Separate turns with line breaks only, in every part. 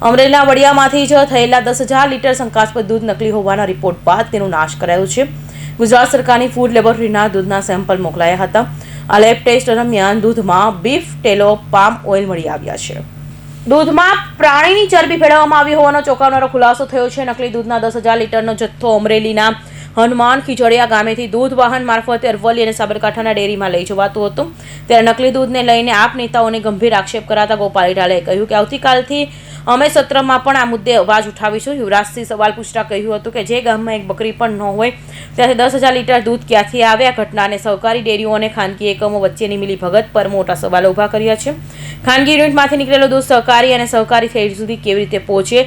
અમરેલીના વડિયામાંથી જ થયેલા 10,000 લીટર શંકાસ્પદ દૂધ નકલી હોવાના રિપોર્ટ બાદ તેનો નાશ કરાયો છે. ગુજરાત સરકારની ફૂડ લેબોરેટરીના દૂધના સેમ્પલ મોકલાયા હતા. આ લેબ ટેસ્ટ દરમિયાન દૂધમાં બીફ ટેલો પામ ઓઇલ મળી આવ્યા છે. દૂધમાં પ્રાણીની ચરબી ભેળવવામાં આવી હોવાનો ચોંકાવનારો ખુલાસો થયો છે. નકલી દૂધના 10,000 લીટરનો જથ્થો અમરેલીના હનુમાન ખીજડીયા ગામેથી દૂધ વાહન મારફતે અરવલ્લી અને સાબરકાંઠાના ડેરીમાં લઈ જવાતું હતું. ત્યારે નકલી દૂધને લઈને આપ નેતાઓને ગંભીર આક્ષેપ કરાતા ગોપાલ ઇટાલિયાએ કહ્યું કે આવતીકાલથી અમે સત્રમાં પણ આ મુદ્દે અવાજ ઉઠાવીશું. યુવરાજસિંહ સવાલ પૂછતા કહ્યું હતું કે જે ગામમાં એક બકરી પણ ન હોય ત્યાંથી 10,000 લીટર દૂધ ક્યાંથી આવે? આ ઘટનાને સહકારી ડેરીઓ અને ખાનગી એકમો વચ્ચેની મિલીભગત પર મોટા સવાલો ઊભા કર્યા છે. ખાનગી યુનિટમાંથી નીકળેલો દૂધ સહકારી અને સહકારી થેલી સુધી કેવી રીતે પહોંચે?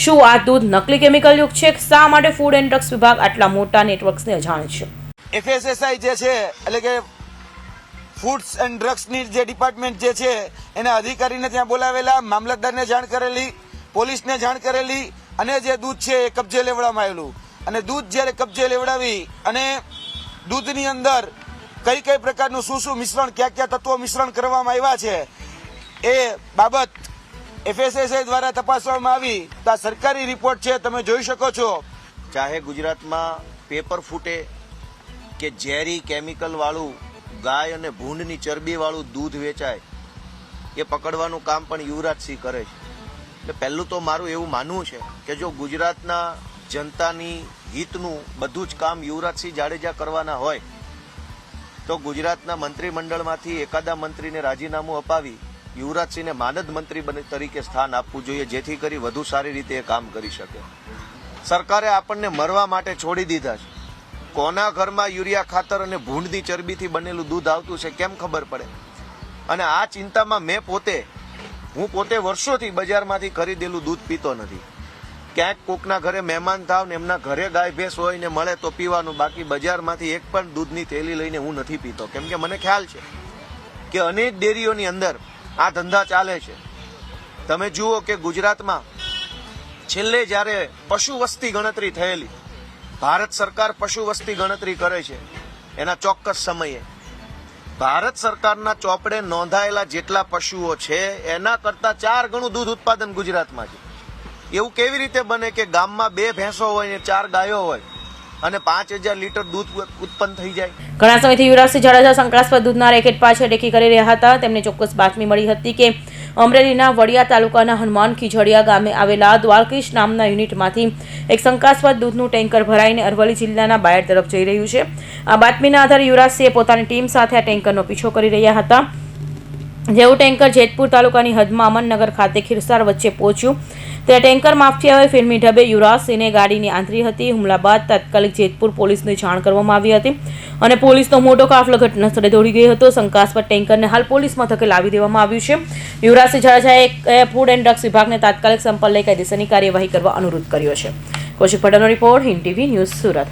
શું આ દૂધ નકલી કેમિકલ યુક્ત છે? શા માટે ફૂડ એન્ડ ડ્રગ્સ વિભાગ આટલા મોટા નેટવર્ક્સને અજાણ છે?
FSSI જે છે એટલે કે ફૂડ્સ એન્ડ ડ્રગ્સની જે ડિપાર્ટમેન્ટ જે છે એના અધિકારીને ત્યાં બોલાવેલા, મામલતદારને જાણ કરેલી, પોલીસને જાણ કરેલી અને જે દૂધ છે એ કબજે લેવડાવવામાં આવેલું. અને દૂધ જ્યારે કબજે લેવડાવી અને દૂધની અંદર કઈ કઈ પ્રકારનું શું મિશ્રણ, કયા તત્વો મિશ્રણ કરવામાં આવ્યા છે એ બાબત FSSI દ્વારા તપાસવામાં આવી. તો આ સરકારી રિપોર્ટ છે, તમે જોઈ શકો છો.
ચાહે ગુજરાતમાં પેપર ફૂટે કે ઝેરી કેમિકલ વાળું ગાય અને ભૂંડની ચરબી વાળું દૂધ વેચાય, એ પકડવાનું કામ પણ યુવરાજસિંહ કરે છે. એટલે પહેલું તો મારું એવું માનવું છે કે જો ગુજરાતના જનતાની હિતનું બધું જ કામ યુવરાજસિંહ જાડેજા કરવાના હોય તો ગુજરાતના મંત્રીમંડળમાંથી એકાદા મંત્રીને રાજીનામું અપાવી યુવરાજસિંહને માનદ મંત્રી તરીકે સ્થાન આપવું જોઈએ, જેથી કરી વધુ સારી રીતે એ કામ કરી શકે. સરકારે આપણને મરવા માટે છોડી દીધા છે. કોના ઘરમાં યુરિયા ખાતર અને ભૂંડની ચરબીથી બનેલું દૂધ આવતું છે કેમ ખબર પડે? અને આ ચિંતામાં હું પોતે વર્ષોથી બજારમાંથી ખરીદેલું દૂધ પીતો નથી. ક્યાંક કોકના ઘરે મહેમાન થાવ ને એમના ઘરે ગાય ભેંસ હોય ને મળે તો પીવાનું, બાકી બજારમાંથી એક પણ દૂધની થેલી લઈને હું નથી પીતો. કેમ કે મને ખ્યાલ છે કે અનેક ડેરીઓની અંદર આ ધંધા ચાલે છે. તમે જુઓ કે ગુજરાતમાં છેલ્લે જ્યારે પશુ વસ્તી ગણતરી થયેલી, ભારત સરકાર પશુ વસ્તી ગણતરી કરે છે એના ચોક્કસ સમયે ભારત સરકારના ચોપડે નોંધાયેલા જેટલા પશુઓ છે એના કરતા 4 ગણું દૂધ ઉત્પાદન ગુજરાતમાં છે. એવું કેવી રીતે બને કે ગામમાં 2 ભેંસો હોય ને 4 ગાયો હોય અને 5,000 લીટર દૂધ ઉત્પન્ન થઈ જાય?
ઘણા સમયથી યુવરાજસિંહ જાડેજા શંકાસ્પદ દૂધના રેકેટ પાછળ ડેકી કરી રહ્યા હતા. તેમને ચોક્કસ બાતમી મળી હતી કે અમરેલીના વડિયા તાલુકાના હનુમાન ખીજડીયા ગામે આવેલા દ્વારકીશ નામના યુનિટમાંથી એક શંકાસ્પદ દૂધનું ટેન્કર ભરાઈને અરવલ્લી જિલ્લાના બાયડ તરફ જઈ રહ્યું છે. આ બાતમીના આધારે યુવરાજસિંહે પોતાની ટીમ સાથે આ ટેન્કરનો પીછો કરી રહ્યા હતા. જેવું ટેન્કર જેતપુર તાલુકાની હદમાં અમનનગર ખાતે ખીરસાર વચ્ચે પહોંચ્યું ત્યારે ટેન્કર માફિયાઓએ ફિલ્મી ઢબે યુવરાજસિંહને ગાડીની આંતરી હતી. હુમલા બાદ તાત્કાલિક જેતપુર પોલીસને જાણ કરવામાં આવી હતી અને પોલીસનો મોટો કાફલો ઘટના સ્થળે દોડી ગયો હતો. શંકાસ્પદ ટેન્કરને હાલ પોલીસ મથકે લાવી દેવામાં આવ્યું છે. યુવરાજસિંહ જાડેજાએ ફૂડ એન્ડ ડ્રગ્સ વિભાગને તાત્કાલિક સંપર્ક લઈ કાયદેસરની કાર્યવાહી કરવા અનુરોધ કર્યો છે. કૌશિક પટેલનો report, Hind TV news, Surat.